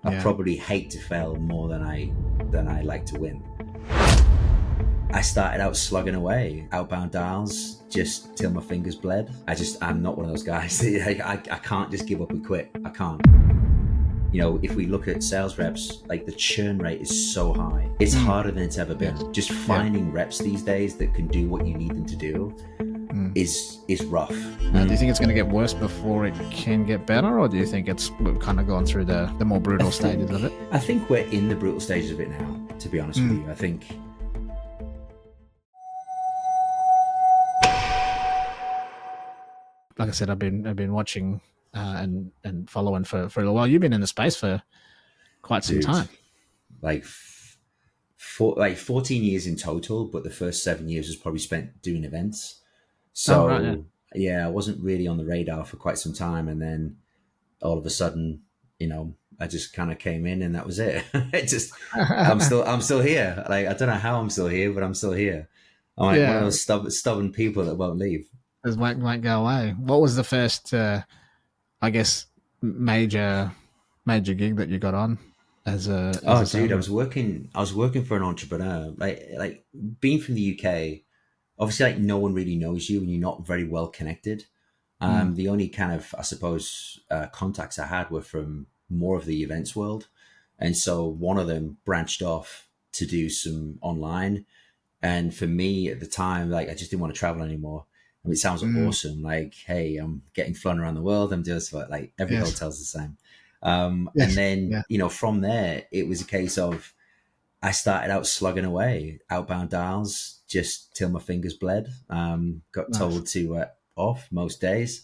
I Yeah. probably hate to fail more than I like to win. I started out slugging away, outbound dials, just till my fingers bled. I'm not one of those guys. I can't just give up and quit. I can't. You know, if we look at sales reps, like the churn rate is so high. It's harder than it's ever been. Yes. Just Yeah. finding reps these days that can do what you need them to do is rough. Do you think it's going to get worse before it can get better, or do you think we've kind of gone through the more brutal stages of it? I think we're in the brutal stages of it now, to be honest with you. I think like I said, I've been watching and following for a little while. You've been in the space for quite some dude, time. like 14 years in total, but the first 7 years was probably spent doing events. Oh right, yeah. So yeah, I wasn't really on the radar for quite some time, and then all of a sudden, I just kind of came in, and that was it. I'm still here. Like, I don't know how I'm still here, but I'm still here. I'm like one of Yeah, those stubborn people that won't leave. it won't go away. What was the first, I guess, major gig that you got on as Oh, a dude, sales rep? I was working for an entrepreneur. Like being from the UK, obviously, like no one really knows you, and you're not very well connected. The only kind of, I suppose, contacts I had were from more of the events world. And so one of them branched off to do some online. And for me at the time, like, I just didn't want to travel anymore. I mean, it sounds awesome. Like, hey, I'm getting flown around the world. I'm doing stuff like every Yes, hotel's the same. And yes, then, yeah, from there, it was a case of I started out slugging away, outbound dials, just till my fingers bled. Got nice. told to off most days.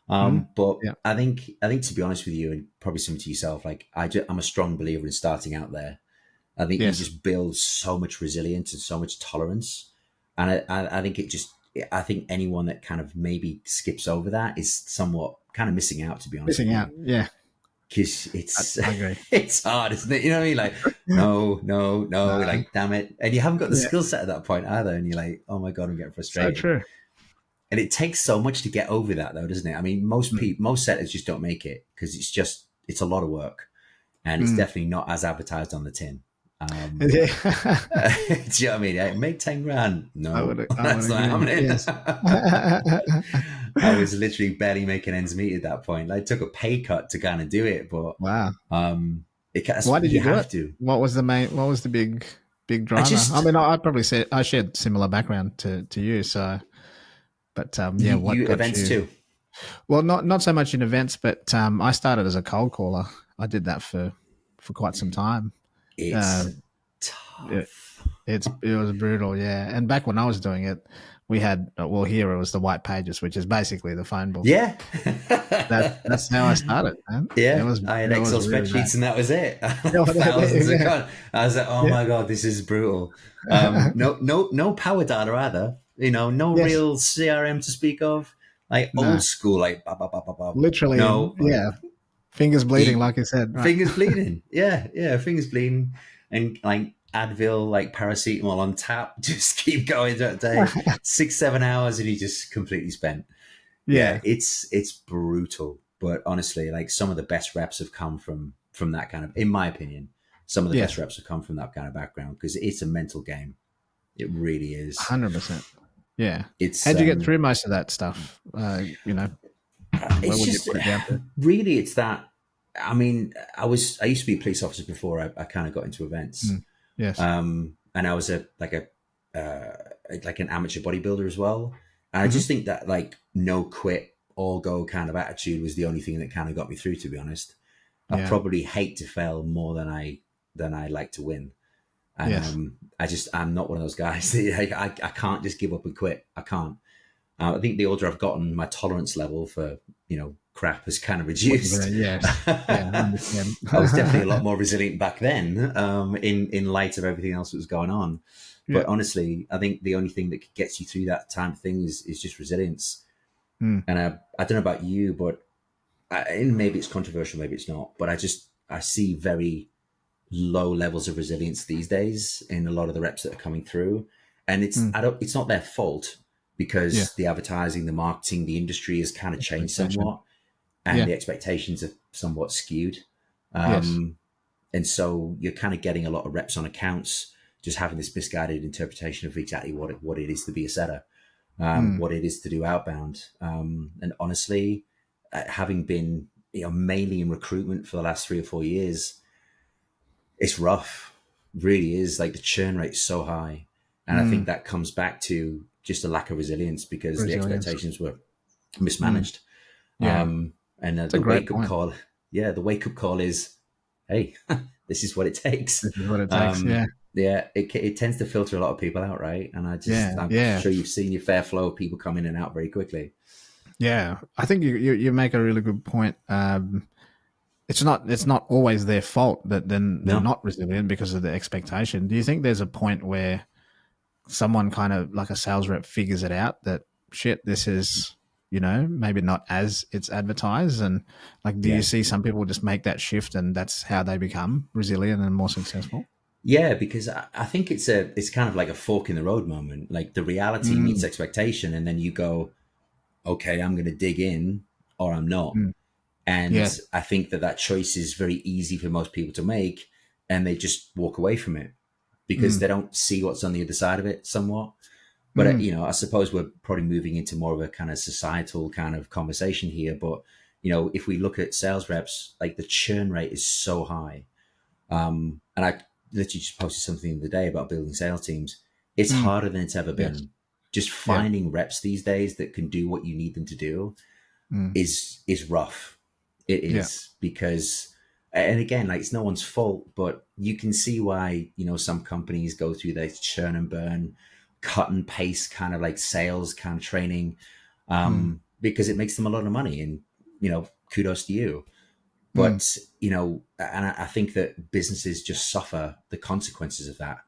Mm. But Yeah, I think to be honest with you, and probably similar to yourself, like I'm a strong believer in starting out there. I think you yes, just build so much resilience and so much tolerance, and I think I think anyone that kind of maybe skips over that is somewhat kind of missing out. To be honest with missing out. you, Yeah, because I, it's I agree. it's hard, isn't it? You know what I mean? Like, no, no, no, No, like, damn it, and you haven't got the yeah, skill set at that point either, and you're like, oh my god, I'm getting so frustrated. true. And it takes so much to get over that, though, doesn't it? I mean, most setters just don't make it because it's a lot of work, and it's definitely not as advertised on the tin. Um, Yeah, do you know what I mean? Like, make 10 grand. No, I would that's not agree. happening. Yes. I was literally barely making ends meet at that point. I took a pay cut to kind of do it, but Wow. Why did you you do have it? to. What was the main? What was the big I driver? I just mean, I probably said I shared similar background to you. So, but yeah, what you got events you? too. Well, not so much in events, but I started as a cold caller. I did that for quite some time. Uh, It's it, tough. it was brutal, yeah. And back when I was doing it, we had well here it was the white pages, which is basically the phone book. Yeah. That's how I started, man. Yeah, I had It was Excel really bad. spreadsheets and that was it. Thousands of Yeah, I was like, oh yeah. my god, this is brutal. No power data either. No Yes, real CRM to speak of. Like no, old school, like bah, bah, bah, bah, bah. literally, No, like yeah. Fingers bleeding, eat, like you said, right? fingers bleeding. Yeah, yeah, fingers bleeding, and like Advil, like paracetamol on tap. Just keep going throughout the day. 6 7 hours, and you just completely spent. Yeah, Yeah, it's brutal. But honestly, like some of the best reps have come from that kind of, in my opinion, some of the best yes, reps have come from that kind of background because it's a mental game. It really is. 100%. Yeah. It's How'd you get through most of that stuff? Where it's would you just put it down to? really it's that. I mean, I used to be a police officer before I kind of got into events, Mm. Yes. and I was like an amateur bodybuilder as well. And I Hmm. just think that like no quit, all go kind of attitude was the only thing that kind of got me through. To be honest, I Yeah. probably hate to fail more than I like to win. And Yes. I'm not one of those guys. I can't just give up and quit. I can't. I think the older I've gotten, my tolerance level for crap has kind of What you're reduced. gonna? Yes. Yeah. I understand. I was definitely a lot more resilient back then, in light of everything else that was going on. Yeah. But honestly, I think the only thing that gets you through that time of thing is just resilience. Mm. And I don't know about you, but and maybe it's controversial, maybe it's not. But I see very low levels of resilience these days in a lot of the reps that are coming through, and Mm. it's not their fault Yeah. because the advertising, the marketing, the industry has kind of changed Expectation. somewhat, and Yeah. the expectations are somewhat skewed. Yes. And so you're kind of getting a lot of reps on accounts, just having this misguided interpretation of exactly what it is to be a setter, Mm. what it is to do outbound. And honestly, having been mainly in recruitment for the last 3 or 4 years, it's rough. It really is. Like the churn rate is so high, and I think Mm. that comes back to just a lack of resilience because the Resilience. expectations were Mm. mismanaged. Yeah, And it's a the great wake up point. call, yeah, the wake up call is, hey, this is what it takes. This is what it takes. Um, Yeah, yeah, it tends to filter a lot of people out, right? And yeah, I'm yeah, sure you've seen your fair flow of people come in and out very quickly. yeah. I think you make a really good point. It's not always their fault that then they're No, not resilient because of the expectation. Do you think there's a point where someone kind of like a sales rep figures it out that shit, this is, maybe not as it's advertised, and like, do you yeah, see some people just make that shift and that's how they become resilient and more successful? yeah, because I think it's kind of like a fork in the road moment. Like the reality meets Mm, expectation, and then you go, okay, I'm going to dig in or I'm not. mm, And yes. I think that choice is very easy for most people to make, and they just walk away from it because Mm, they don't see what's on the other side of it somewhat. But mm, I suppose we're probably moving into more of a kind of societal kind of conversation here. But if we look at sales reps, like the churn rate is so high. And I literally just posted something the other day about building sales teams. It's mm, harder than it's ever yes. been. Just Yeah. finding reps these days that can do what you need them to do Mm, is rough. It yeah. is because, and again, like it's no one's fault, but you can see why some companies go through their churn and burn, cut and paste kind of like sales kind of training, Mm, because it makes them a lot of money, and kudos to you. mm, But and I think that businesses just suffer the consequences of that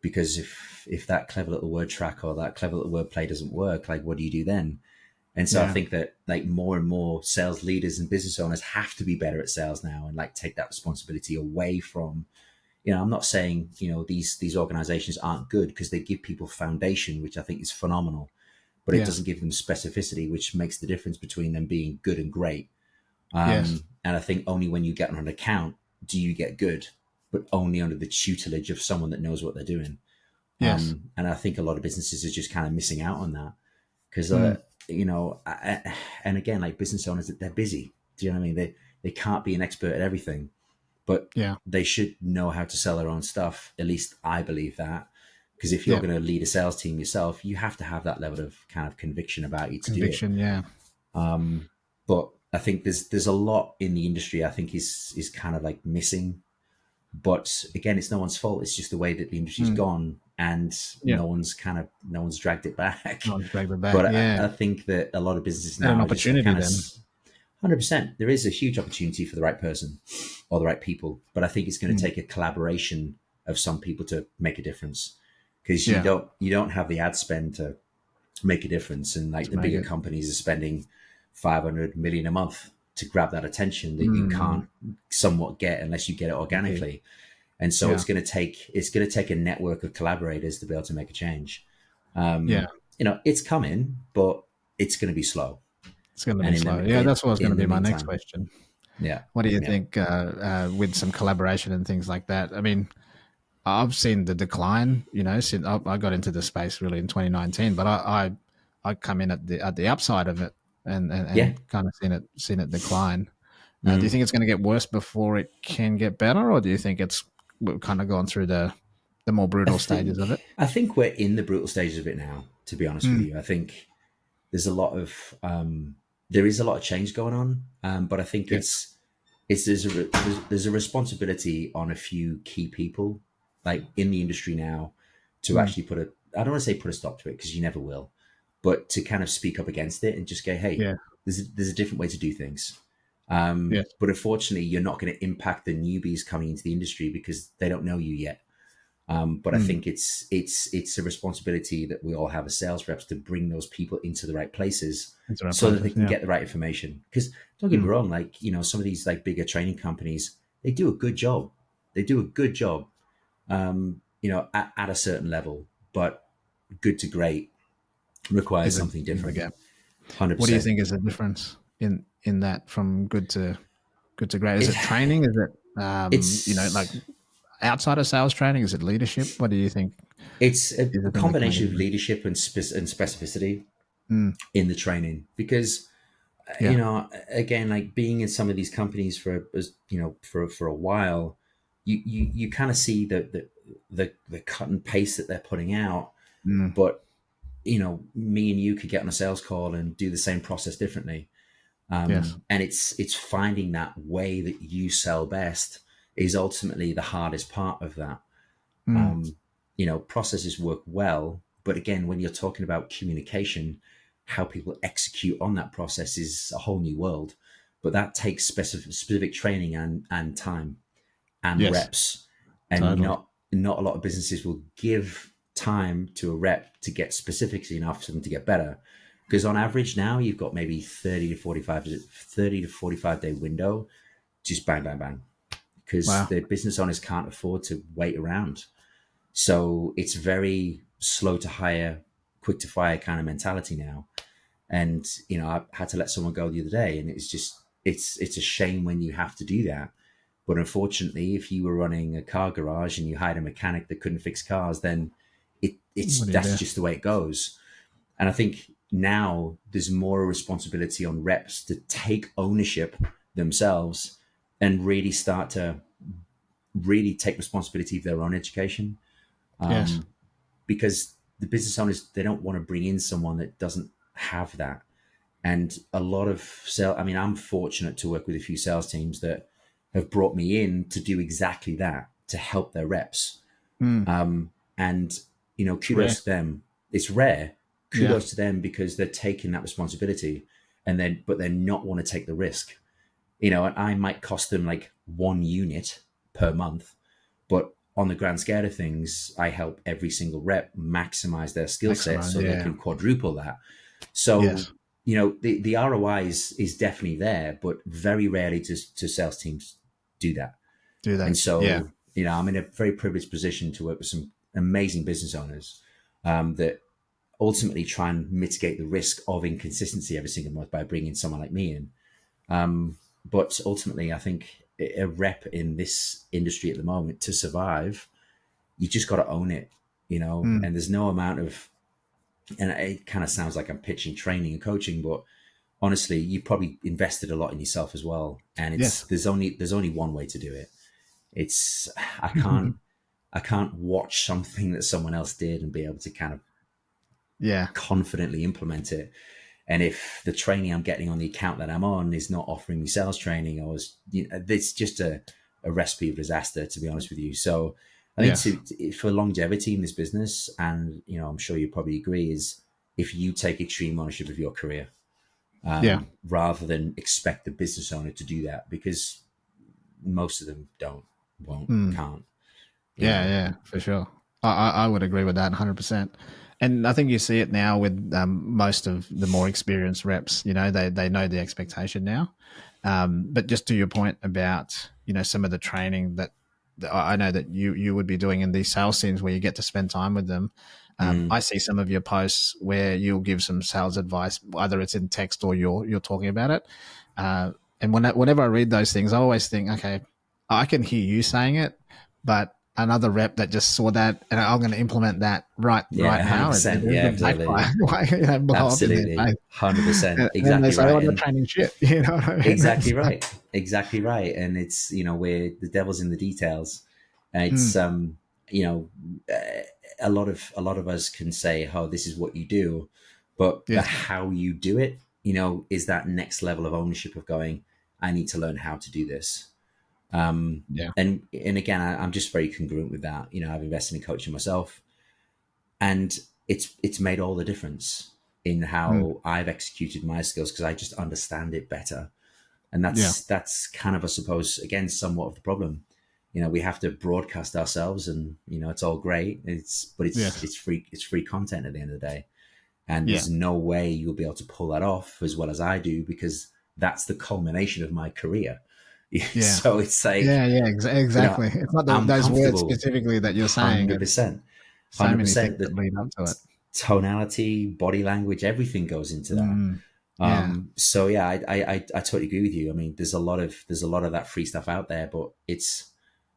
because if that clever little word track or that clever little word play doesn't work, like what do you do then? And so I yeah. think that like more and more sales leaders and business owners have to be better at sales now and like take that responsibility away from, I'm not saying, these organizations aren't good because they give people foundation, which I think is phenomenal, but it Yeah. doesn't give them specificity, which makes the difference between them being good and great. Yes. And I think only when you get on an account do you get good, but only under the tutelage of someone that knows what they're doing. Yes. And I think a lot of businesses are just kind of missing out on that because Mm, and again, like business owners, they're busy. Do you know what I mean? They can't be an expert at everything, but yeah. they should know how to sell their own stuff. At least I believe that. Because if you're Yeah. going to lead a sales team yourself, you have to have that level of kind of conviction about you to do it. Conviction. Yeah. But I think there's a lot in the industry I think is kind of like missing. But again, it's no one's fault. It's just the way that the industry's Mm, gone, and yeah. no one's dragged it back. No one's dragged it back. But Yeah. I think that a lot of businesses Had an now are just opportunity kind of then. 100%. There is a huge opportunity for the right person or the right people, but I think it's going to Mm, take a collaboration of some people to make a difference because yeah. you don't have the ad spend to make a difference, and like To the make bigger it. companies are spending 500 million a month to grab that attention that you Mm, can't somewhat get unless you get it okay. organically. And so Yeah. it's going to take a network of collaborators to be able to make a change. Yeah. It's coming, but it's going to be slow. It's going to And be in slow. Yeah. That's what was going to in the be my next meantime, question. yeah, What do you yeah, think with some collaboration and things like that? I mean, I've seen the decline. Since I got into the space really in 2019, but I come in at the upside of it yeah. and kind of seen it decline. Do you Mm. think it's going to get worse before it can get better, or do you think it's we've kind of gone through the more brutal stages of it? I think we're in the brutal stages of it now. To be honest with Mm, you, I think there's a lot of there is a lot of change going on, but I think yeah. there's a responsibility on a few key people, like in the industry now, to Mm, actually I don't want to say put a stop to it because you never will, but to kind of speak up against it and just go, hey, yeah. there's a different way to do things. Yes. But unfortunately, you're not going to impact the newbies coming into the industry because they don't know you yet. But I Mm, think it's a responsibility that we all have as sales reps to bring those people into the right places it's the right so that they places. can Yeah. get the right information. Because don't get me Mm, wrong, like some of these like bigger training companies, they do a good job. They do a good job, at a certain level. But good to great requires something is a different. gap. Hundred What do you percent. think is the difference in that from good to great? Is It it training? Is it? Like It's outside of sales training, is it leadership? What do you think it's a is the thing that can make a combination of difference? leadership and, and specificity Mm, in the training, because yeah. again, like being in some of these companies for for a while, you kind of see the cut and paste that they're putting out, Mm, but me and you could get on a sales call and do the same process differently. yes. And it's finding that way that you sell best is ultimately the hardest part of that. Mm, Processes work well, but again, when you're talking about communication, how people execute on that process is a whole new world. But that takes specific training and time and yes. reps. And Totally. not a lot of businesses will give time to a rep to get specifics enough for them to get better. Because on average now you've got maybe 30 to 45 day window, just bang, bang, bang. Because Wow. the business owners can't afford to wait around. So it's very slow to hire, quick to fire kind of mentality now. And I had to let someone go the other day, and it's just it's a shame when you have to do that. But unfortunately, if you were running a car garage and you hired a mechanic that couldn't fix cars, then it's What do you that's do? just the way it goes. And I think now there's more responsibility on reps to take ownership themselves and really start to really take responsibility of their own education. Yes. Um, because the business owners, they don't want to bring in someone that doesn't have that. And a lot of I mean, I'm fortunate to work with a few sales teams that have brought me in to do exactly that, to help their reps. Mm, And it's rare. kudos to them. It's rare. Yeah. Kudos to them because they're taking that responsibility, and then but they're not want to take the risk. And I might cost them like 1 unit per month, but on the grand scale of things, I help every single rep maximize their skill set Maximize. so they Yeah. can quadruple that. So, Yes. the ROI is definitely there, but very rarely to sales teams do that. Do And that. Yeah. so, I'm in a very privileged position to work with some amazing business owners that ultimately try and mitigate the risk of inconsistency every single month by bringing someone like me in. But ultimately, I think a rep in this industry at the moment to survive, you just got to own it, Mm, and there's no amount of, and it kind of sounds like I'm pitching training and coaching, but honestly, you probably invested a lot in yourself as well. And yes. there's only one way to do it. It's, I can't watch something that someone else did and be able to kind of Yeah. confidently implement it. And if the training I'm getting on the account that I'm on is not offering me sales training, it's just a recipe of disaster, to be honest with you. So I think Yes. for longevity in this business, and I'm sure you probably agree, is if you take extreme ownership of your career, Yeah. rather than expect the business owner to do that, because most of them don't, won't, Mm. can't, you Yeah, know. yeah, for sure. I would agree with that 100%. And I think you see it now with most of the more experienced reps. They know the expectation now. But just to your point about some of the training that I know that you would be doing in these sales teams where you get to spend time with them. I Mm, see some of your posts where you'll give some sales advice, either it's in text or you're talking about it. And whenever I read those things, I always think, okay, I can hear you saying it, but another rep that just saw that and I'm going to implement that right yeah, hundred now. It percent. is Yeah, going to absolutely, backfire, like, blow up in their absolutely, face. 100%, And then they exactly say, right. "Oh, the And training shit." You know what I mean? exactly right, exactly right. And it's where the devil's in the details. And Mm, it's you know a lot of us can say, oh, this is what you do, but the yes, how you do it, is that next level of ownership of going, I need to learn how to do this. yeah, And again, I'm just very congruent with that. I've invested in coaching myself, and it's made all the difference in mm, how I've executed my skills, because I just understand it better. And yeah, that's kind of, I suppose, again, somewhat of the problem. We have to broadcast ourselves, and it's all great. But it's yes, it's free. It's free content at the end of the day, and yeah, there's no way you'll be able to pull that off as well as I do, because that's the culmination of my career. yeah, So it's like, yeah, yeah. Exactly. It's not I'm those words comfortable, specifically that you're saying. hundred It's percent, so hundred many things percent. that The lead up to it. tonality, body language, everything goes into that. Mm, Yeah. So yeah, I totally agree with you. I mean, there's a lot of that free stuff out there, but it's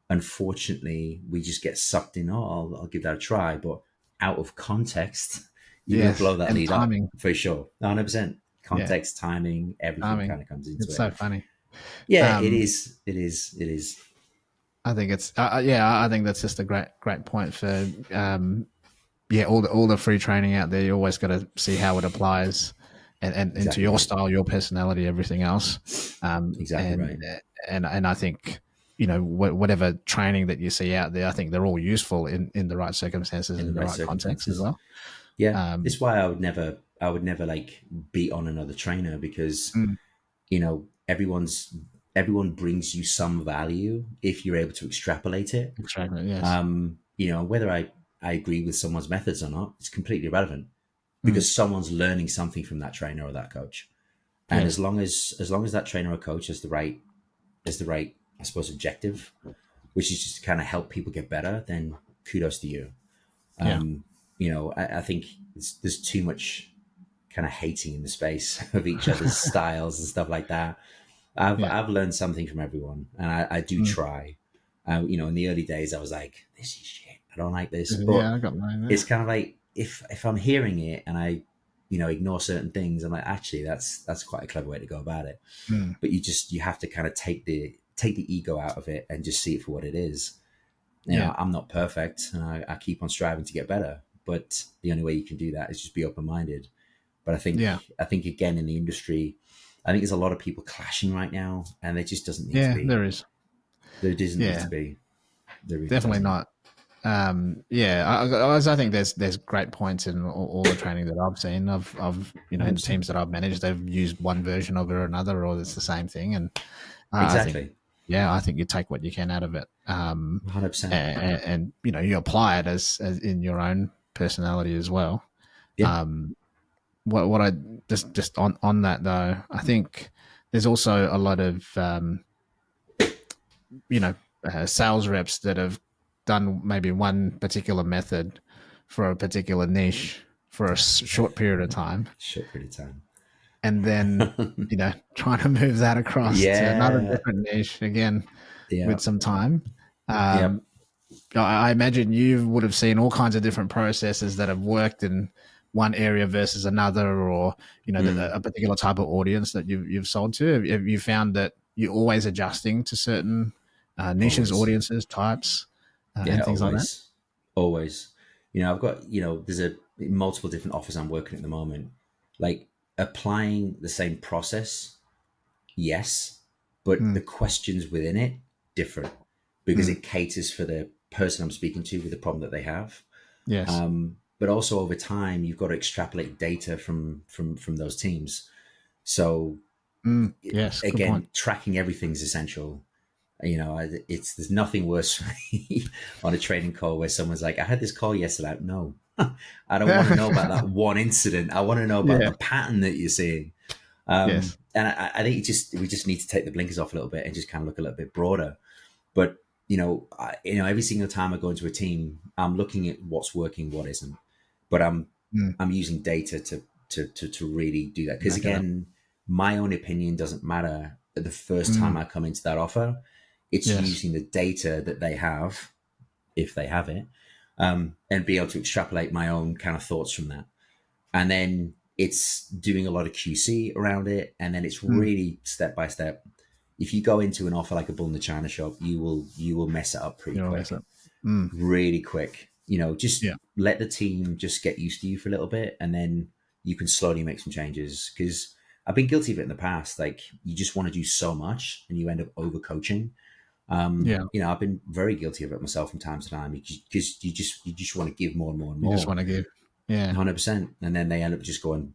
unfortunately we just get sucked in. Oh, I'll give that a try, but out of context, you're gonna Yes. blow that And lead up timing. for sure. 100%. Yeah. Context, timing, everything Timing. kind of comes into It's it. so funny. Yeah, it Um, is. It is. It is. I think it's yeah. I think that's just a great point for yeah. All the free training out there. You always got to see how it applies, and to Exactly your right. style, your personality, everything else. Exactly And right. I think whatever training that you see out there, I think they're all useful in the right circumstances In and the the right right context as circumstances. well. Yeah, Um, it's why I would never like beat on another trainer because mm, everyone brings you some value if you're able to extrapolate it. exactly. Yes. Whether I agree with someone's methods or not, it's completely irrelevant Mm, because someone's learning something from that trainer or that coach. And yeah. as long as that trainer or coach has the right, I suppose, objective, which is just to kind of help people get better, then kudos to you. Yeah. I think there's too much kind of hating in the space of each other's styles and stuff like that. I've Yeah. I've learned something from everyone, and I do Mm, try. In the early days, I was like, "This is shit. I don't like this." But yeah. I got mine it's there. kind of like if I'm hearing it and I, ignore certain things, I'm like, actually, that's quite a clever way to go about it. Mm, But you have to kind of take the ego out of it and just see it for what it is. yeah. I'm not perfect, and I keep on striving to get better. But the only way you can do that is just be open minded. But Yeah. I think again in the industry, I think there's a lot of people clashing right now, and there just doesn't need to Yeah. be. There is. There doesn't need Yeah. to be. There really Definitely doesn't. not. Yeah, I think there's great points in all the training that I've seen. I've in the 100%. teams that I've managed, they've used one version of it or another, or it's the same thing. And I think, Exactly. yeah, I think you take what you can out of it, 100%. and you apply it as in your own personality as well. Yeah. Um, what I just on that though, I think there's also a lot of you know sales reps that have done maybe one particular method for a particular niche for a short period of time, Short period of time. and then trying to move that across to another Yeah. different niche again Yeah. with some time. Yep. um, I imagine you would have seen all kinds of different processes that have worked in one area versus another, or Mm. a particular type of audience that you've sold to. Have you found that you're always adjusting to certain niches, Always. audiences, types, Yeah. and things like that? Always. Always. I've got, there's a multiple different offers I'm working at the moment. Like applying the same process, yes, but Mm, the questions within it different because mm, it caters for the person I'm speaking to with the problem that they have. yes. But also over time, you've got to extrapolate data from those teams. So Mm, yes. Good point. again, tracking everything's essential. There's nothing worse for me on a training call where someone's like, "I had this call yesterday." No, I don't want to know about that one incident. I want to know about Yeah. the pattern that you're seeing. Yes. And I think we just need to take the blinkers off a little bit and just kind of look a little bit broader. But every single time I go into a team, I'm looking at what's working, what isn't. But Mm, I'm using data to really do that because back it up. again, my own opinion doesn't matter the first Mm, time I come into that offer. It's yes. using the data that they have, if they have it, and be able to extrapolate my own kind of thoughts from that. And then it's doing a lot of QC around it, and then it's Mm, really step by step. If you go into an offer like a bull in the china shop, you will mess it up pretty you'll mess quick, up. Mm, really quick. Just yeah. let the team just get used to you for a little bit, and then you can slowly make some changes. Because I've been guilty of it in the past. Like you just want to do so much, and you end up overcoaching. Yeah. I've been very guilty of it myself from time to time because you just want to give more and more and You just more, want to give. Yeah. 100%, and then they end up just going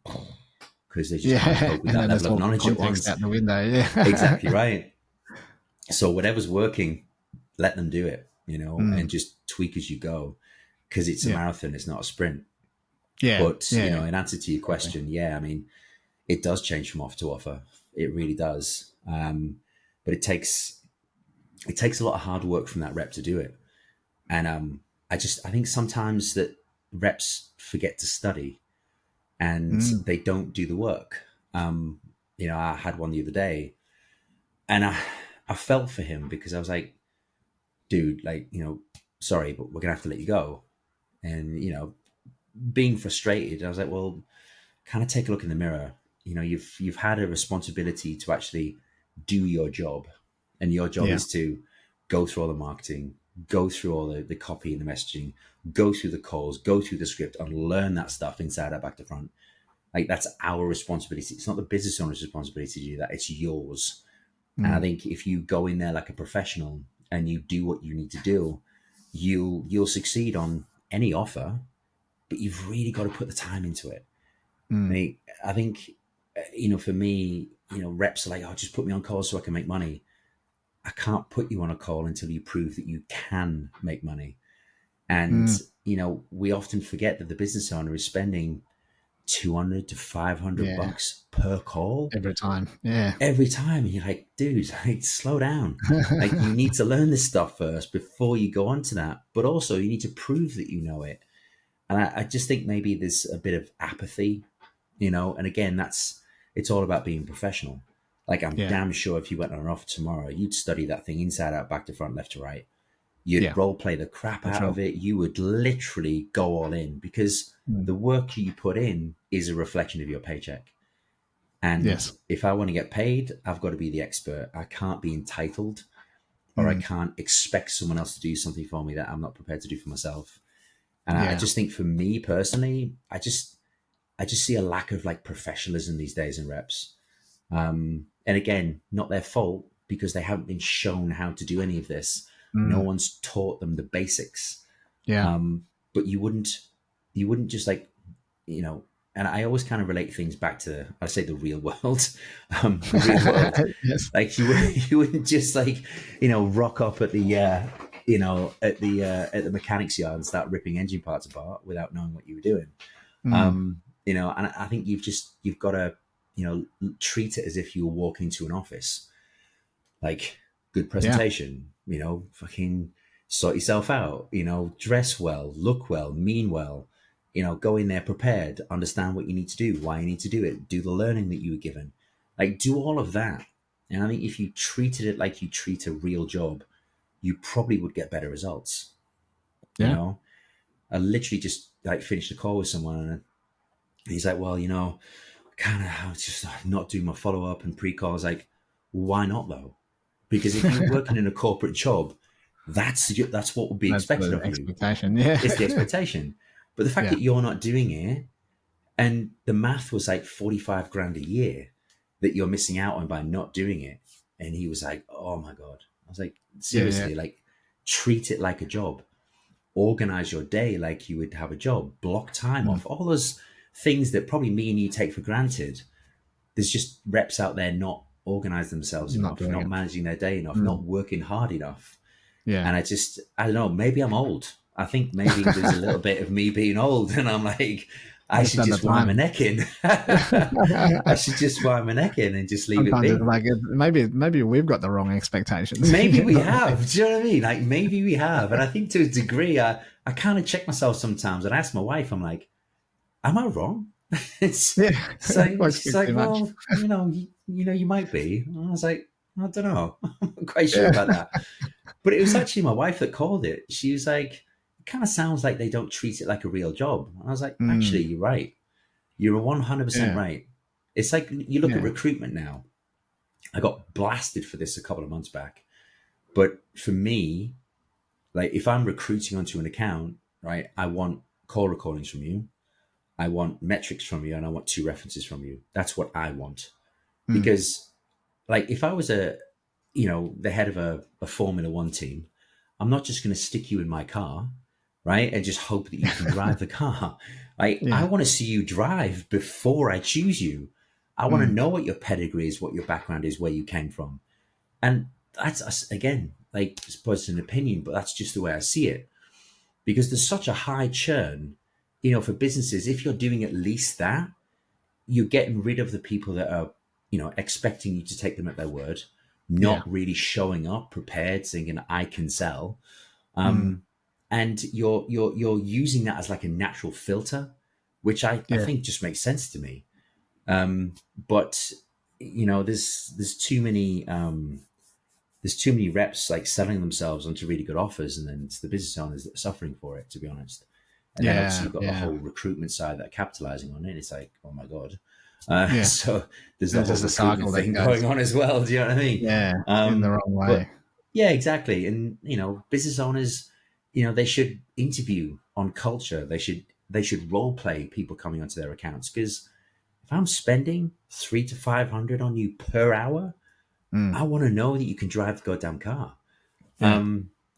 because they just can't Yeah. cope with And that then there's level of all the knowledge at context once. out the window. Yeah. Exactly right. So whatever's working, let them do it, Mm, and just tweak as you go because it's a yeah. marathon, it's not a sprint. Yeah. But, Yeah. in answer to your Exactly. question, yeah, I mean, it does change from offer to offer. It really does. But it takes a lot of hard work from that rep to do it. And I think sometimes that reps forget to study and Mm, they don't do the work. I had one the other day, and I felt for him because I was like, dude, like, sorry, but we're gonna have to let you go. And being frustrated, I was like, well, kind of take a look in the mirror. You've had a responsibility to actually do your job, and your job Yeah. is to go through all the marketing, go through all the copy and the messaging, go through the calls, go through the script, and learn that stuff inside out, back to front. Like, that's our responsibility. It's not the business owner's responsibility to do that. It's yours. And I Mm. think if you go in there like a professional and you do what you need to do, you'll succeed on any offer. But you've really got to put the time into it. Mm. I think, for me, reps are like, oh, just put me on calls so I can make money. I can't put you on a call until you prove that you can make money. And, Mm. we often forget that the business owner is spending 200 to 500 Yeah. bucks per call Every time. Yeah. every time. And you're like, dude, like, slow down. Like, you need to learn this stuff first before you go on to that. But also, you need to prove that you know it. And I just think maybe there's a bit of apathy, and again, it's all about being professional. Like, I'm Yeah. damn sure if you went on an offer tomorrow, you'd study that thing inside out, back to front, left to right. You'd Yeah. role play the crap For out sure. of it. You would literally go all in, because Mm. the work you put in is a reflection of your paycheck. And Yes. if I want to get paid, I've got to be the expert. I can't be entitled, or I Mm. can't expect someone else to do something for me that I'm not prepared to do for myself. And I Yeah. just think, for me personally, I just see a lack of like professionalism these days in reps. And again, not their fault, because they haven't been shown how to do any of this. No Mm. one's taught them the basics. Yeah. But you wouldn't just like, you know, and I always kind of relate things back to, I say, the real world. The real world. Yes. Like, you wouldn't just like, rock up at the at the mechanics yard and start ripping engine parts apart without knowing what you were doing. Mm. And I think you've got to, treat it as if you were walking into an office. Like, good Yeah. presentation, fucking sort yourself out, dress well, look well, mean well, go in there prepared, understand what you need to do, why you need to do it, do the learning that you were given, like, do all of that. And I think if you treated it like you treat a real job, you probably would get better results. you Yeah. know I literally just like finished a call with someone, and he's like, well, kind of just not doing my follow-up and pre-calls. Like, why not though? Because if you're working in a corporate job, that's what would be That's expected the of you. expectation. Yeah. It's the expectation. But the fact Yeah. that you're not doing it, and the math was like 45 grand a year that you're missing out on by not doing it. And he was like, oh my God. I was like, Yeah. Yeah. seriously, like, treat it like a job. Organize your day like you would have a job. Block time Mm. off. All those things that probably me and you take for granted. There's just reps out there not organize themselves Not enough, doing not it. managing their day enough, Mm. not working hard enough. Yeah. And I don't know, maybe I'm old. I think maybe there's a little bit of me being old, and I'm like, I Just should done the just wind my time. neck in. I should just wind my neck in and just leave it Sometimes it's be. like maybe we've got the wrong expectations. Maybe we have. Do you know what I mean? Like, maybe we have. And I think, to a degree, I kind of check myself sometimes, and I ask my wife, I'm like, am I wrong? it's, Yeah. it's like, I she's expect like, too much. well, you might be. And I was like, I don't know. I'm not quite sure Yeah. about that. But it was actually my wife that called it. She was like, it kind of sounds like they don't treat it like a real job. And I was like, actually, Mm. you're right. You're 100% Yeah. right. It's like, you look at Yeah. recruitment now. I got blasted for this a couple of months back. But for me, like, if I'm recruiting onto an account, right, I want call recordings from you. I want metrics from you, and I want 2 references from you. That's what I want. Mm. Because, like, if I was the head of a Formula One team, I'm not just going to stick you in my car, right, and just hope that you can drive the car. Like, I Yeah. want to see you drive before I choose you. I want to Mm. know what your pedigree is, what your background is, where you came from. And that's, again, like, I suppose it's an opinion, but that's just the way I see it. Because there's such a high churn, for businesses. If you're doing at least that, you're getting rid of the people that are, expecting you to take them at their word, Yeah. not really showing up prepared, thinking I can sell. Mm. And you're using that as like a natural filter, which I Yeah. think just makes sense to me. But there's too many reps like selling themselves onto really good offers, and then it's the business owners that are suffering for it, to be honest. And then obviously Yeah, you've got the yeah, whole recruitment side that are capitalizing on it. It's like, oh my god. yeah. So there's the There's whole just a recruitment cycle that thing goes, going on as well. Do you know what I mean? yeah, in the wrong way. But yeah, exactly. And business owners, they should interview on culture. They should role play people coming onto their accounts, because if I'm spending 300 to 500 on you per hour, Mm, I want to know that you can drive the goddamn car. yeah.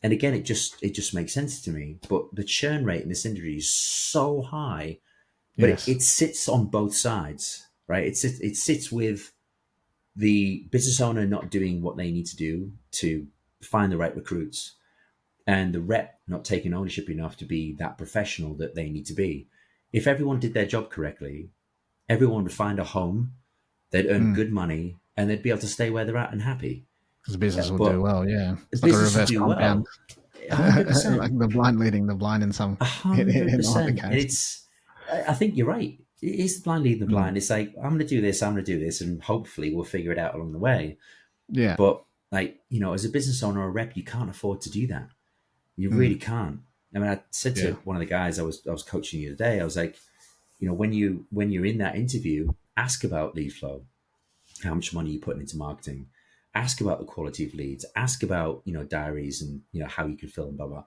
And again, it just makes sense to me. But the churn rate in this industry is so high, but it, Yes. it sits on both sides, right? It sits with the business owner not doing what they need to do to find the right recruits, and the rep not taking ownership enough to be that professional that they need to be. If everyone did their job correctly, everyone would find a home, they'd earn Mm. good money, and they'd be able to stay where they're at and happy. Because the business will do But well. Yeah, it's like a business would reverse do compound, well, 100%. like the blind leading the blind in A hundred in either percent, and case. I think you're right. It's the blind leading the Mm. blind. It's like, I'm going to do this, I'm going to do this, and hopefully we'll figure it out along the way. Yeah. But like, as a business owner or a rep, you can't afford to do that. You Mm. really can't. I mean, I said Yeah. to one of the guys I was coaching the other day, I was like, when you're in that interview, ask about lead flow, how much money you're putting into marketing, ask about the quality of leads, ask about diaries and how you can fill them, blah blah.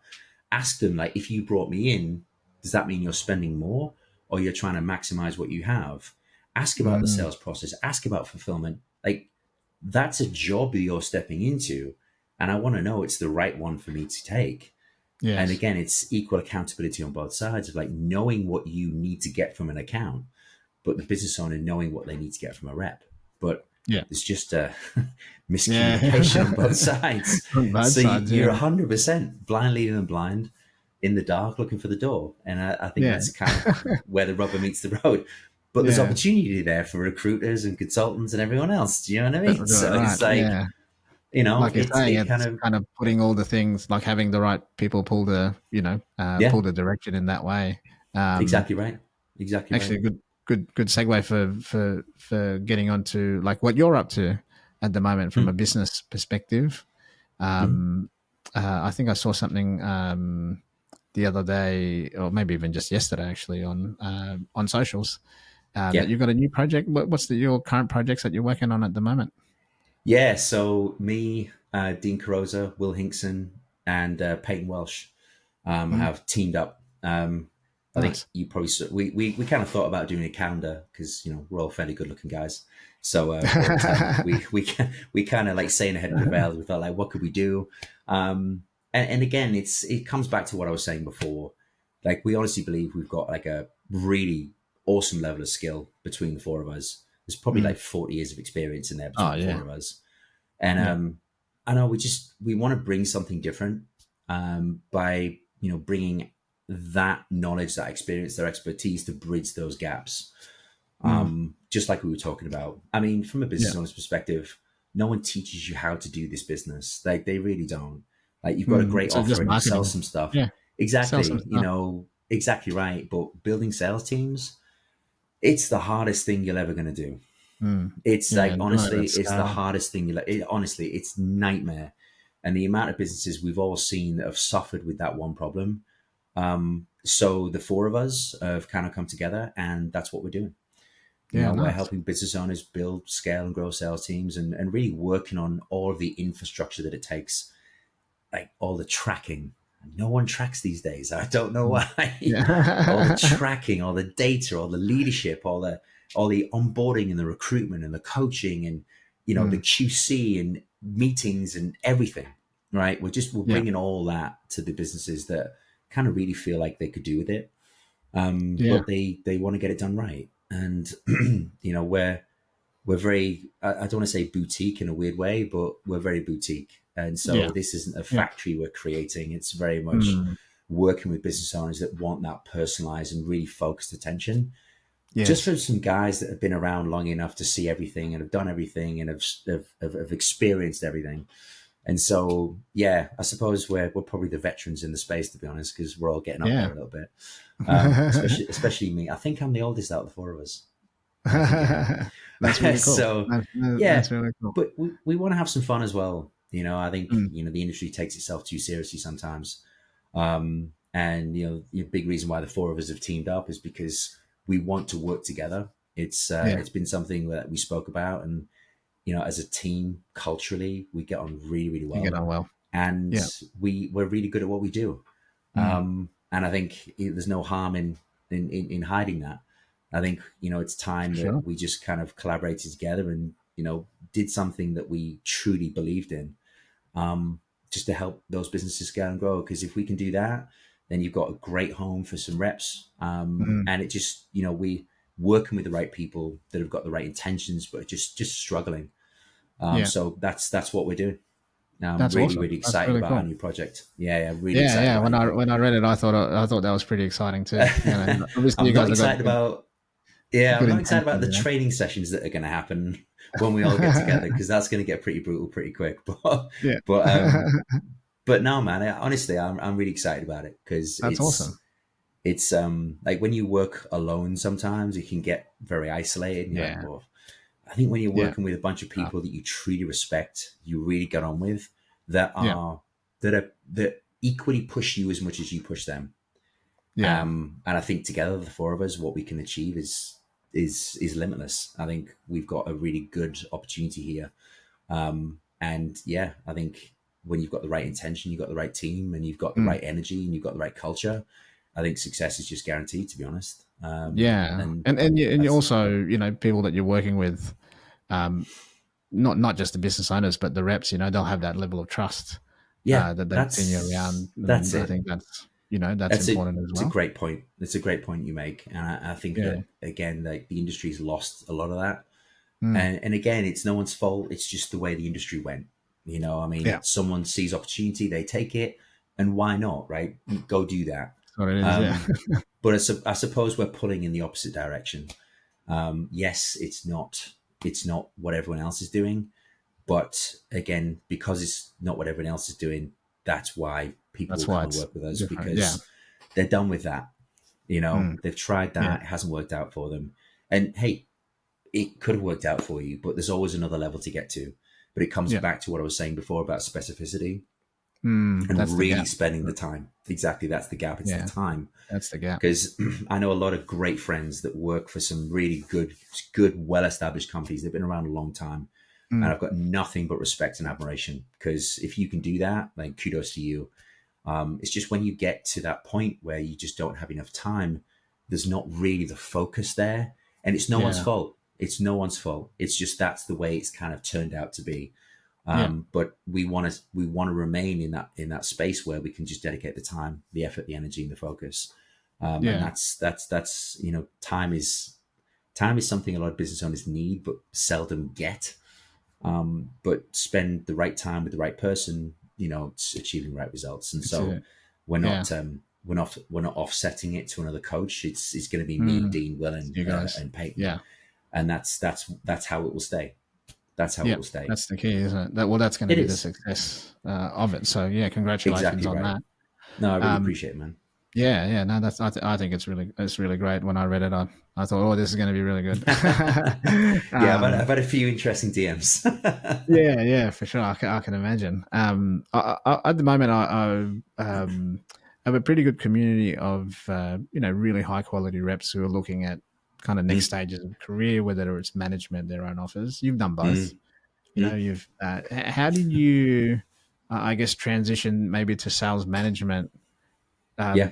Ask them, like, if you brought me in, does that mean you're spending more, or you're trying to maximize what you have? Ask about the Mm. sales process, ask about fulfillment. Like, that's a job that you're stepping into, and I want to know it's the right one for me to take. And Yes. again, it's equal accountability on both sides, of like knowing what you need to get from an account, but the business owner knowing what they need to get from a rep. But Yeah. there's just a miscommunication on Yeah. both sides. On both So sides. you're Yeah. 100% blind leading them blind in the dark looking for the door. And I think Yeah. that's kind of where the rubber meets the road. But there's Yeah. opportunity there for recruiters and consultants and everyone else. Do you know what I That's mean? So right. it's like, Yeah. Like you're saying, it kind it's of, kind of putting all the things, like having the right people yeah, pull the direction in that way. Um, exactly right. Exactly right. Actually, a good segue for getting onto like what you're up to at the moment from a Mm, business perspective. mm, Um, I think I saw something the other day, or maybe even just yesterday, actually on socials, that yeah. you've got a new project. What's your current projects that you're working on at the moment? Yeah, so me, Dean Carosa, Will Hinkson, and Peyton Welsh Mm, have teamed up. I think nice. you probably we kind of thought about doing a calendar, because we're all fairly good looking guys. So all the time we kind of like saying ahead and prevailed. We felt like, what could we do? And again, it comes back to what I was saying before. Like, we honestly believe we've got like a really awesome level of skill between the four of us. There's probably Mm. like 40 years of experience in there Oh between the four yeah, of us. And yeah. I know we want to bring something different, by bringing that knowledge, that experience, their expertise to bridge those gaps. Mm, Just like we were talking about. I mean, from a yeah. business owner's perspective, no one teaches you how to do this business. Like, they really don't. Like, you've got a great So offer just and you sell marketing. some stuff. Yeah, sell some Exactly. stuff. Exactly right. But building sales teams, it's the hardest thing you're ever going to do. Mm. It's Yeah, like, and doing it honestly, at it's the scale. hardest thing. Honestly, it's nightmare. And the amount of businesses we've all seen that have suffered with that one problem. So the four of us have kind of come together, and that's what we're doing. Yeah, We're nice. helping business owners build, scale, and grow sales teams, and really working on all of the infrastructure that it takes, like all the tracking. No one tracks these days. I don't know Mm. why. All the Yeah. tracking, all the data, all the leadership, all the onboarding and the recruitment and the coaching, and the Mm. QC and meetings and everything. Right? We're Yeah. bringing all that to the businesses that kind of really feel like they could do with it, Yeah. but they want to get it done right. And we're very, I don't want to say boutique in a weird way, but we're very boutique. And so Yeah. this isn't a Yeah. factory we're creating. It's very much Mm. working with business owners that want that personalized and really focused attention. Just Yes. for some guys that have been around long enough to see everything and have done everything and have experienced everything. And so, yeah, I suppose we're probably the veterans in the space, to be honest, because we're all getting up there Yeah. a little bit. Especially me. I think I'm the oldest out of the four of us. I think That's anyway. really cool. So That's yeah, really cool. but we want to have some fun as well. I think Mm, the industry takes itself too seriously sometimes. And the big reason why the four of us have teamed up is because we want to work together. yeah, It's been something that we spoke about, and as a team, culturally, we get on really, really you get well, on well. and Yeah. we're really good at what we do. Mm, And I think there's no harm in hiding that. I think it's time for that sure. we just kind of collaborated together and did something that we truly believed in, just to help those businesses scale and grow. Because if we can do that, then you've got a great home for some reps, Mm, and it just we working with the right people that have got the right intentions, but just struggling. yeah. So that's what we're doing. I'm That's really, awesome. really That's excited really about our cool. new project. Yeah, yeah, really Yeah, excited yeah. about our When new I project. read it, I thought that was pretty exciting too. Obviously I'm you not guys have got excited about. Yeah, I'm good not excited about intentions. the training sessions that are going to happen when we all get together, because that's going to get pretty brutal pretty quick. Yeah. But but no, man. Honestly, I'm really excited about it because That's awesome. it's like when you work alone, sometimes it can get very isolated, and you're like, Yeah. well, I think when you're Yeah. working with a bunch of Uh, people that you truly respect, you really get on with, that yeah. are that equally push you as much as you push them. Yeah. And I think together, the four of us, what we can achieve is limitless. I think we've got a really good opportunity here. And yeah, I think when you've got the right intention, you've got the right team, and you've got the Mm, right energy, and you've got the right culture, I think success is just guaranteed. To be honest, yeah. and And you that's also, people that you're working with, um, not just the business owners, but the reps, they'll have that level of trust yeah, that they've seen you around, that's and I it. think that's important as It's a well. great point. It's a great point you make, and I think Yeah. that again, like the industry's lost a lot of that. Mm, And again, it's no one's fault. It's just the way the industry went. I mean, yeah. someone sees opportunity, they take it, and why not, right? Go do that. That's what it is. Yeah. Um, but I suppose we're pulling in the opposite direction. Yes, it's not what everyone else is doing, but again, because it's not what everyone else is doing, that's why people will That's why come and it's work with us, different. Yeah. because they're done with that. Mm, They've tried yeah. that, it hasn't worked out for them. And hey, it could have worked out for you, but there's always another level to get to. But it comes Yeah. back to what I was saying before about specificity That's and the really gap. spending the time. Exactly, that's the gap. It's the Yeah. time. That's the gap. Because I know a lot of great friends that work for some really good, well-established companies. They've been around a long time, and Mm, I've got nothing but respect and admiration. Because if you can do that, like kudos to you. It's just when you get to that point where you just don't have enough time, there's not really the focus there, and it's no one's yeah. fault. It's no one's fault. It's just that's the way it's kind of turned out to be. Yeah. But we want to remain in that space where we can just dedicate the time, the effort, the energy, and the focus. And Yeah. that's time is something a lot of business owners need but seldom get. But spend the right time with the right person, it's achieving the right results. And It's so a we're yeah. not we're not offsetting it to another coach. It's going to be me, Mm, Dean, Will, and you guys. and Peyton, Yeah. and that's how it will stay. That's how it Yeah. will stay. That's the key, isn't it? That's going to It be the is success of it. So yeah, congratulations exactly on right. that. No, I really Um, appreciate it, man. yeah, yeah. No, I think it's really great. When I read it, I thought, oh, this is going to be really good. Yeah, I've um, had a few interesting DMs. yeah, yeah, for sure. I can imagine. At the moment, I have a pretty good community of really high quality reps who are looking at kind of next Mm, stages of career, whether it's management, their own offers. You've done both. mm, mm. You've how did you, I guess, transition maybe to sales management? Yeah,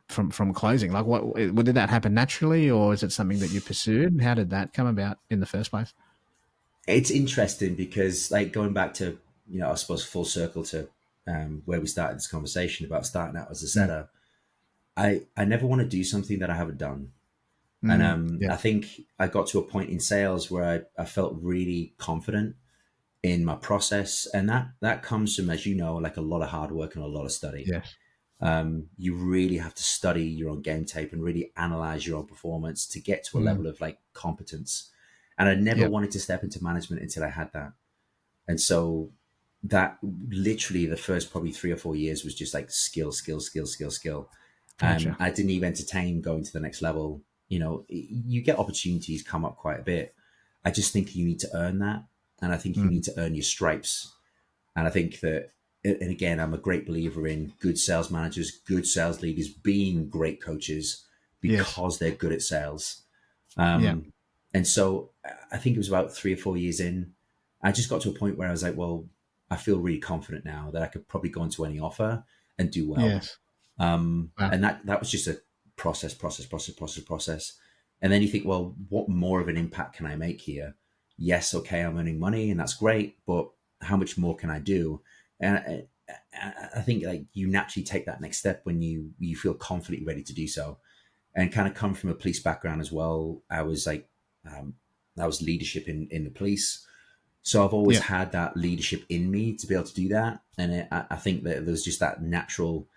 From closing, like what did that happen naturally, or is it something that you pursued? How did that come about in the first place? it's interesting because, like, going back to I suppose full circle to where we started this conversation about starting out as a Mm, setter. I never want to do something that I haven't done. And yeah, I think I got to a point in sales where I felt really confident in my process. And that comes from, as you know, like a lot of hard work and a lot of study. yes, You really have to study your own game tape and really analyze your own performance to get to a mm, level of like competence. And I never yeah, wanted to step into management until I had that. And so that literally the first probably 3 or 4 years was just like skill, skill, skill, skill, skill. gotcha. I didn't even entertain going to the next level, you get opportunities come up quite a bit. I just think you need to earn that. And I think you need to earn your stripes. And I think that, and again, I'm a great believer in good sales managers, good sales leaders being great coaches Yes. because they're good at sales. Yeah. And so I think it was about 3 or 4 years in, I just got to a point where I was like, well, I feel really confident now that I could probably go into any offer and do well. Yes. Wow. And that was just a process. And then you think, well, what more of an impact can I make here? Yes, okay, I'm earning money and that's great, but how much more can I do? And I think like you naturally take that next step when you feel confident, ready to do so. And kind of come from a police background as well. I was leadership in the police. So I've always Yeah. had that leadership in me to be able to do that. And I think that there's just that natural,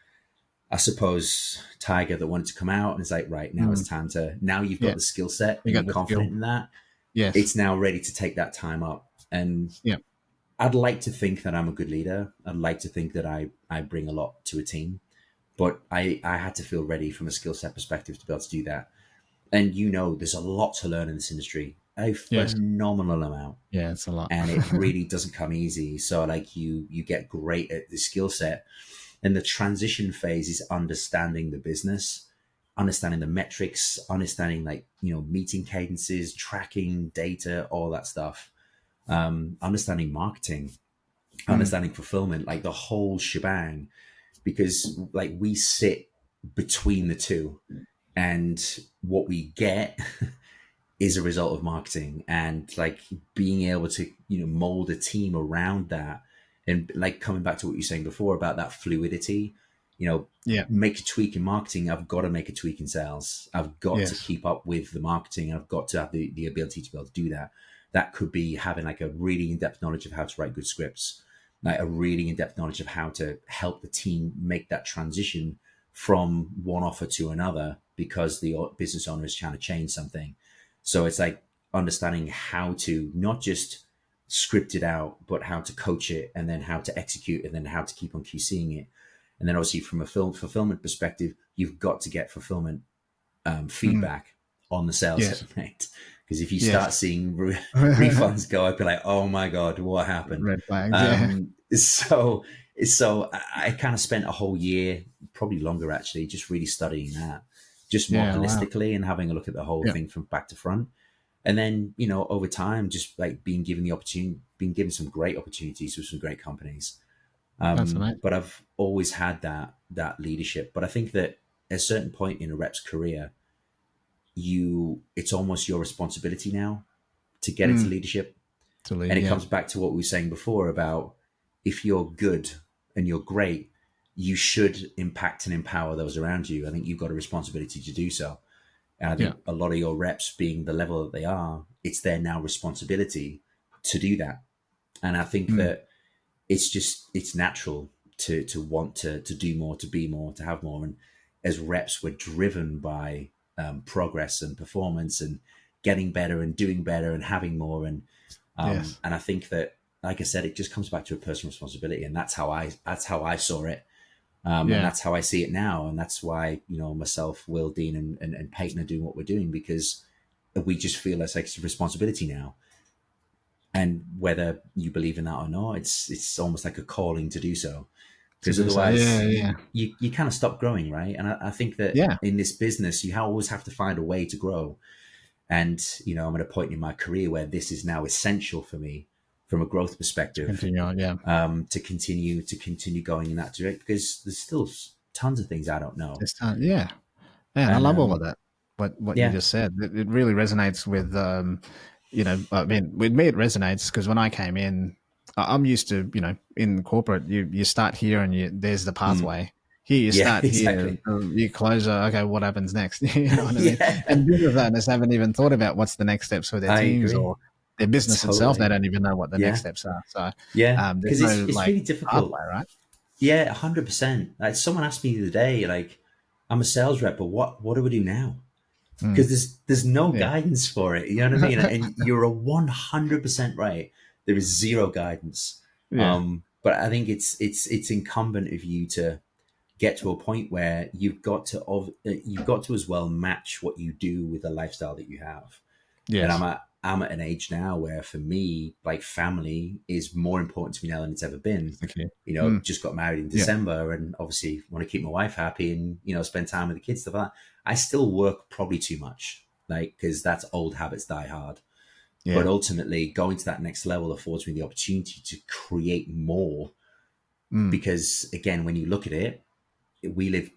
I suppose, tiger that wanted to come out and it's like, right, now it's time to, now you've got Yeah. the skill set You and got you're the skill. confident in that. Yes. It's now ready to take that time up. And Yeah. I'd like to think that I'm a good leader. I'd like to think that I bring a lot to a team, but I had to feel ready from a skill set perspective to be able to do that. And there's a lot to learn in this industry, a Yes. phenomenal amount, Yeah. It's a lot. and it really doesn't come easy. So like you get great at the skill set, and the transition phase is understanding the business, understanding the metrics, understanding like meeting cadences, tracking data, all that stuff, understanding marketing, understanding fulfillment, like the whole shebang, because like we sit between the two, and what we get is a result of marketing, and like being able to mold a team around that, and like coming back to what you were saying before about that fluidity, you know Yeah. make a tweak in marketing, I've got to make a tweak in sales, I've got to Yes. keep up with the marketing, I've got to have the ability to be able to do that. That could be having like a really in-depth knowledge of how to write good scripts, like a really in-depth knowledge of how to help the team make that transition from one offer to another because the business owner is trying to change something. So it's like understanding how to not just script it out, but how to coach it, and then how to execute, and then how to keep on QCing it. And then obviously from a film fulfillment perspective, you've got to get fulfillment feedback on the sales Yes. that you made. Because if you start Yes. seeing refunds go, I'd be like, oh my God, what happened? Red flags. Yeah. So so I kind of spent a whole year, probably longer actually, just really studying that, just more Yeah. Wow. holistically and having a look at the whole Yeah. thing from back to front. And then, over time, just like being given the opportunity, being given some great opportunities with some great companies. That's amazing. But I've always had that leadership. But I think that at a certain point in a rep's career, it's almost your responsibility now to get into leadership. To And lead. it Yeah. comes back to what we were saying before about if you're good and you're great, you should impact and empower those around you. I think you've got a responsibility to do so. And I Yeah. think a lot of your reps being the level that they are, it's their now responsibility to do that. And I think that it's natural to want to do more, to be more, to have more. And as reps, we're driven by progress and performance and getting better and doing better and having more. Yes. And I think that, like I said, it just comes back to a personal responsibility, and that's how I saw it. And Yeah. that's how I see it now. And that's why, myself, Will, Dean, and Peyton are doing what we're doing, because we just feel it's like a responsibility now. And whether you believe in that or not, it's almost like a calling to do so. To Because do so. Yeah. otherwise Yeah. you kind of stop growing, right? And I think that Yeah. in this business, you always have to find a way to grow. And, I'm at a point in my career where this is now essential for me from a growth perspective, Continue on. Yeah. to continue going in that direction, because there's still tons of things I don't know. This time. Yeah. Man, I And love all of that. What you yeah, just said, it really resonates with, I mean, with me, it resonates because when I came in, I'm used to, in corporate, you start here and there's the pathway. Here, you yeah, start here, exactly. you close, okay, what happens next? You know what I mean? Yeah, And business owners haven't even thought about what's the next steps for their I teams agree. or their business itself. They Totally. don't even know what the next Yeah, steps are. So yeah, there's because no it's like really difficult. pathway, right? Yeah, 100%. Like someone asked me the other day, like, I'm a sales rep, but what do we do now? Because there's no Yeah. guidance for it. You know what I mean? And you're a 100% right. There is zero guidance. Yeah. But I think it's incumbent of you to get to a point where you've got to as well match what you do with the lifestyle that you have. And Yes. I'm at an age now where for me, like family is more important to me now than it's ever been. Okay. You know, Mm. just got married in Yeah. December and obviously want to keep my wife happy and, you know, spend time with the kids, stuff like that. I still work probably too much, like, because that's old habits die hard. But Yeah. ultimately, going to that next level affords me the opportunity to create more. Mm. Because again, when you look at it, we live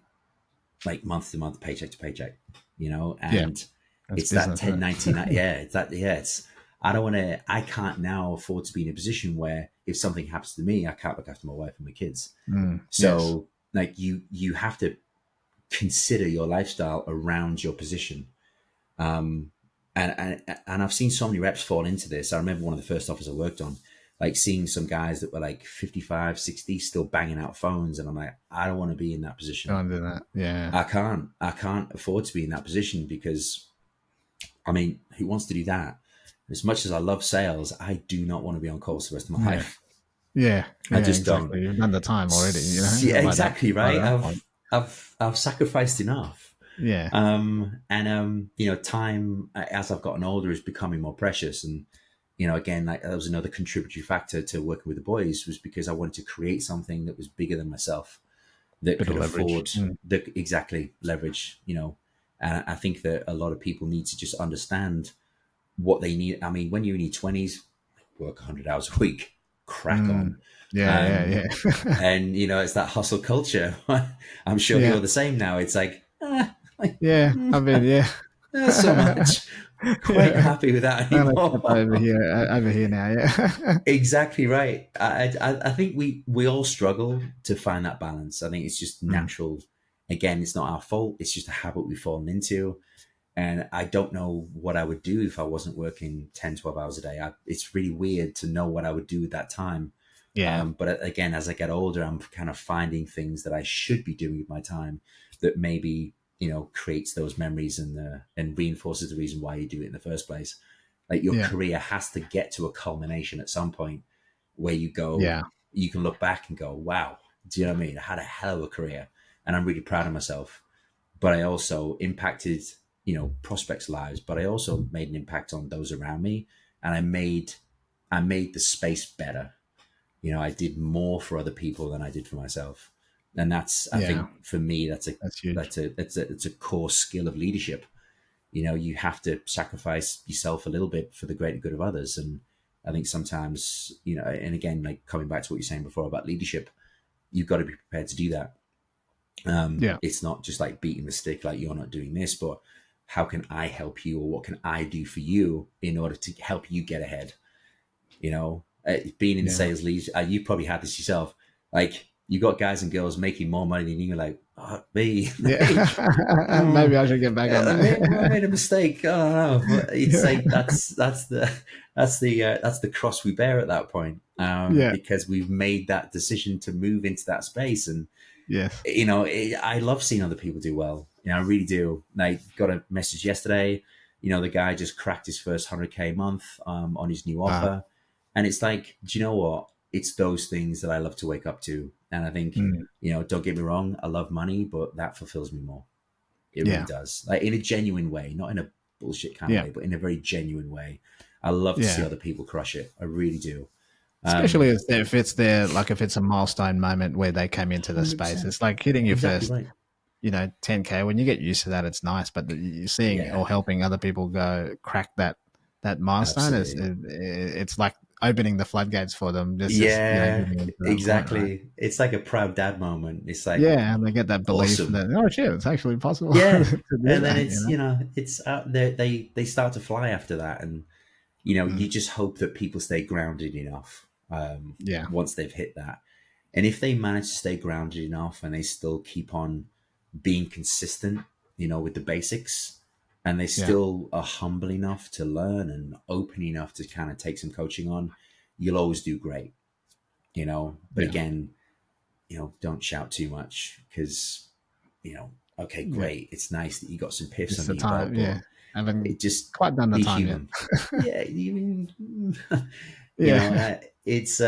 like month to month, paycheck to paycheck, you know, Yeah. and That's it's that business, isn't 1099. it? Yeah, it's that. Yeah, it's. I can't now afford to be in a position where if something happens to me, I can't look after my wife and my kids. Mm. Yes. So like you have to consider your lifestyle around your position. Um, and I've seen so many reps fall into this. I remember one of the first offers I worked on, like seeing some guys that were like 55, 60, still banging out phones. And I'm like, I don't want to be in that position. Don't do that. Yeah. I can't afford to be in that position because, I mean, who wants to do that? As much as I love sales, I do not want to be on calls the rest of my Yeah. life. Yeah. I Yeah. just don't. Exactly. You've done the time already. You Yeah, know, exactly by right. that point. I've sacrificed enough. Yeah. You know, time as I've gotten older is becoming more precious. And, you know, again, like, that was another contributory factor to working with the boys, was because I wanted to create something that was bigger than myself, that Bit of could leverage. afford Mm. the exactly leverage, you know. And I think that a lot of people need to just understand what they need. I mean, when you're in your 20s, work 100 hours a week, crack Mm. on. Yeah. Um, Yeah. Yeah. and, you know, it's that hustle culture. I'm sure Yeah. you're the same now. It's like, like Yeah. I mean, yeah. not so much. Quite Yeah. happy with that I'm gonna step anymore. over here now. Yeah. Exactly right. I think we all struggle to find that balance. I think it's just Mm. natural. Again, it's not our fault. It's just a habit we've fallen into. And I don't know what I would do if I wasn't working 10, 12 hours a day. It's really weird to know what I would do with that time. Yeah. But again, as I get older, I'm kind of finding things that I should be doing with my time that maybe, you know, creates those memories and reinforces the reason why you do it in the first place. Like your Yeah. career has to get to a culmination at some point where you go, Yeah. you can look back and go, wow, do you know what I mean? I had a hell of a career and I'm really proud of myself. But I also impacted, you know, prospects' lives, but I also made an impact on those around me. And I made the space better. You know, I did more for other people than I did for myself. And that's, I Yeah. think for me, That's huge. it's a core skill of leadership. You know, you have to sacrifice yourself a little bit for the greater good of others. And I think sometimes, you know, and again, like coming back to what you're saying before about leadership, you've got to be prepared to do that. Yeah. It's not just like beating the stick, like you're not doing this, but how can I help you, or what can I do for you in order to help you get ahead? You know, being in Yeah. sales leads, you probably had this yourself. Like you got guys and girls making more money than you. Like, oh, me, like, Yeah. Maybe oh, I should get back on I that. made a mistake. I don't know, but it's Yeah. like that's the cross we bear at that point, Yeah. because we've made that decision to move into that space. And Yes. you know, I love seeing other people do well. You know, I really do. I got a message yesterday. You know, the guy just cracked his first 100K month on his new Uh, offer, and it's like, do you know what? It's those things that I love to wake up to. And I think, mm, you know, don't get me wrong, I love money, but that fulfills me more. It really yeah. does. Like in a genuine way, not in a bullshit kind of Yeah. way, but in a very genuine way. I love to see Yeah. other people crush it. I really do. Especially Um, if it's their, like, if it's a milestone moment where they came into the space. 100%. It's like hitting your Exactly first, right. 10K. When you get used to that, it's nice. But you seeing Yeah, or helping other people go crack that milestone is absolutely. it's like opening the floodgates for them. Just Yeah, getting them to that point, right? exactly. It's like a proud dad moment. It's like Yeah, and they get that belief awesome. that, oh shit, it's actually possible Yeah, to do and then that. it's, you know, it's out there. They start to fly after that, and you know, you Mm, just hope that people stay grounded enough yeah, once they've hit that. And if they manage to stay grounded enough and they still keep on being consistent, you know, with the basics, and they yeah, still are humble enough to learn and open enough to kind of take some coaching on, you'll always do great, you know. But yeah, again, you know, don't shout too much because, you know, okay, yeah. great. It's nice that you got some piffs Just under the your belt, time. but Yeah, haven't it just quite done the be time yet. human. Yeah, even, you know, Yeah. it's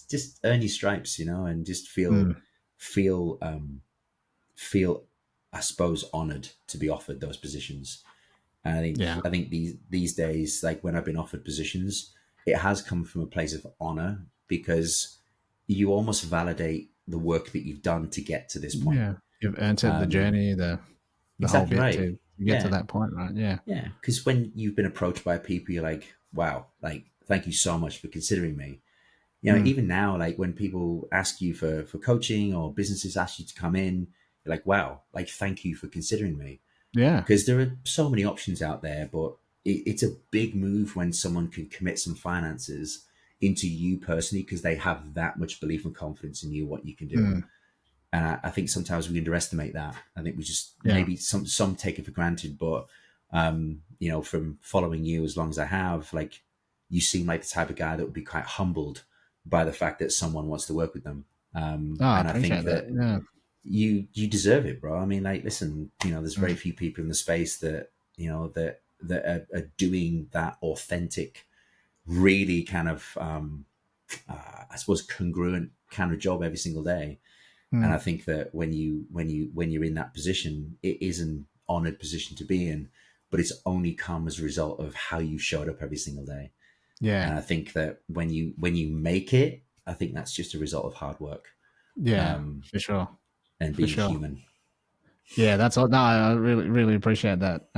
just earn your stripes, you know, and just Mm, feel, feel, I suppose, honored to be offered those positions. And Yeah. I think these days, like when I've been offered positions, it has come from a place of honor, because you almost validate the work that you've done to get to this point. Yeah. You've entered the Um, journey, the whole exactly bit right. to get to Yeah, that point, right? Yeah. yeah. Because when you've been approached by people, you're like, wow, like thank you so much for considering me. You know, Mm. even now, like when people ask you for coaching, or businesses ask you to come in, you're like, wow, like thank you for considering me. Yeah. Because there are so many options out there, but it's a big move when someone can commit some finances into you personally, because they have that much belief and confidence in you, what you can do. Mm. And I think sometimes we underestimate that. I think we just, Yeah. maybe some take it for granted, but you know, from following you as long as I have, like, you seem like the type of guy that would be quite humbled by the fact that someone wants to work with them. Oh, I And I think appreciate that. that Yeah. you deserve it, bro. I mean, like, listen, you know, there's very Mm. few people in the space that, you know, that are doing that authentic, really kind of I suppose congruent kind of job every single day. And Mm. I think that when you're in that position, it is an honored position to be in, but it's only come as a result of how you showed up every single day. Yeah. And I think that when you make it, I think that's just a result of hard work, Yeah. um, For sure. and For being sure. human. Yeah, that's all. No, I really, really appreciate that.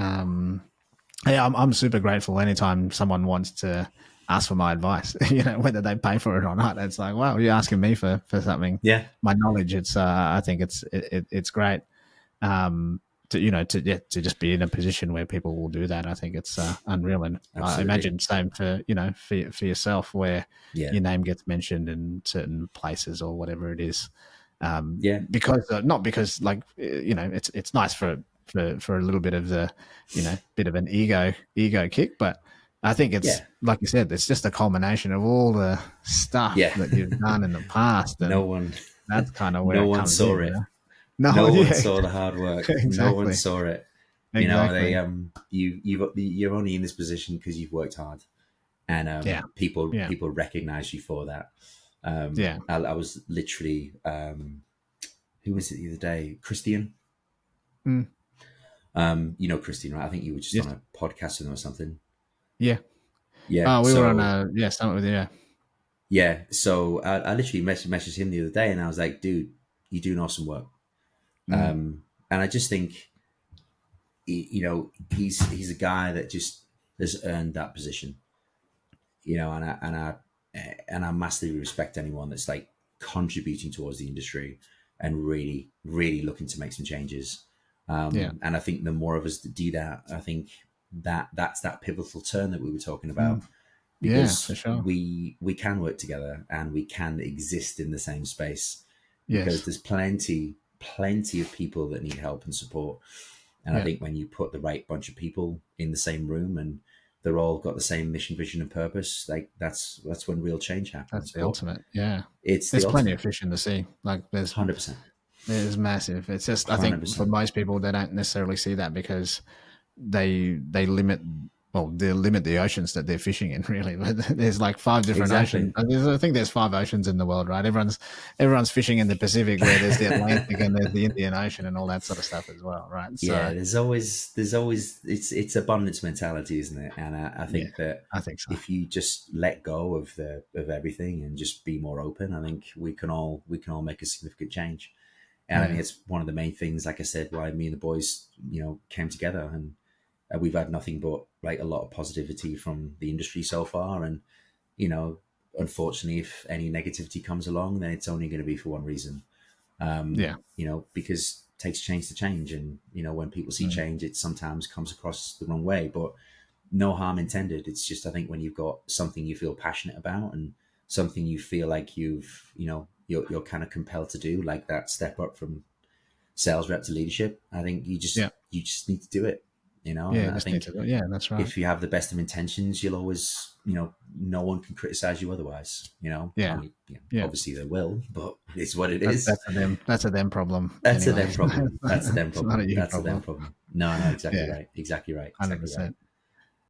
Yeah, I'm super grateful anytime someone wants to ask for my advice, you know, whether they pay for it or not. It's like, wow, you're asking me for something. Yeah, My knowledge, I think it's great. To, you know, to, yeah, to just be in a position where people will do that. I think it's unreal. And I absolutely. imagine same for, you know, for yourself, where Yeah, your name gets mentioned in certain places or whatever it is. yeah, Because not because, like, you know, it's nice for a little bit of the, you know, bit of an ego kick, but I think it's yeah, like you said, it's just a culmination of all the stuff yeah. that you've done in the past, No and one, that's kind of where no it one comes in, saw you it. know. No, No one yeah, saw the hard work. No one exactly, saw it. You know, exactly, you're only in this position because you've worked hard, and yeah, yeah, people recognize you for that. yeah, I was literally, who was it the other day? Christian. mm, You know Christian, right? I think you were just on yes, a podcast with him or something. yeah. Yeah. Oh, we were on So a, yeah, something with, yeah, yeah. So I literally messaged him the other day, and I was like, dude, you're doing awesome work. mm, And I just think, you know, he's a guy that just has earned that position, you know, and I massively respect anyone that's like contributing towards the industry and really looking to make some changes. yeah, And I think the more of us that do that, I think that's that pivotal turn that we were talking mm, about, yeah, for because sure, we can work together and we can exist in the same space, because yes, there's plenty of people that need help and support. And I yeah, think when you put the right bunch of people in the same room and they're all got the same mission, vision, and purpose, like that's when real change that's happens. the But ultimate, yeah. it's the There's plenty of ultimate, fish in the sea. Like, 100%, there's massive. It's just, I hundred think for percent. most people, they don't necessarily see that because they limit, well, they limit the oceans that they're fishing in, really. But there's like five different oceans. Exactly. I think there's five oceans in the world, right? Everyone's fishing in the Pacific, where there's the Atlantic and there's the Indian Ocean and all that sort of stuff as well, right? Yeah, So there's always it's abundance mentality, isn't it? And I yeah, think that I think so. if you just let go of everything and just be more open, I think we can all make a significant change. And I think Yeah, it's one of the main things, like I said, why me and the boys, you know, came together. And we've had nothing but like a lot of positivity from the industry so far. And you know, unfortunately, if any negativity comes along, then it's only going to be for one reason. yeah, You know, because it takes change to change, and you know, when people see mm, change, it sometimes comes across the wrong way. But no harm intended. It's just, I think when you've got something you feel passionate about and something you feel like you're kind of compelled to do, like that step up from sales rep to leadership, I think yeah, you just need to do it, you know. yeah. And I Just need think to. Yeah, that's right. if you have the best of intentions, you'll always, you know, no one can criticize you otherwise, you know. I Yeah, mean, you know, yeah. obviously they will, but it's what it That's is. a them. That's a them problem That's a anyway. them problem. That's a them It's not a problem. you That's a them problem. problem. No, no, exactly Yeah, right. Exactly right. Exactly right. 100%.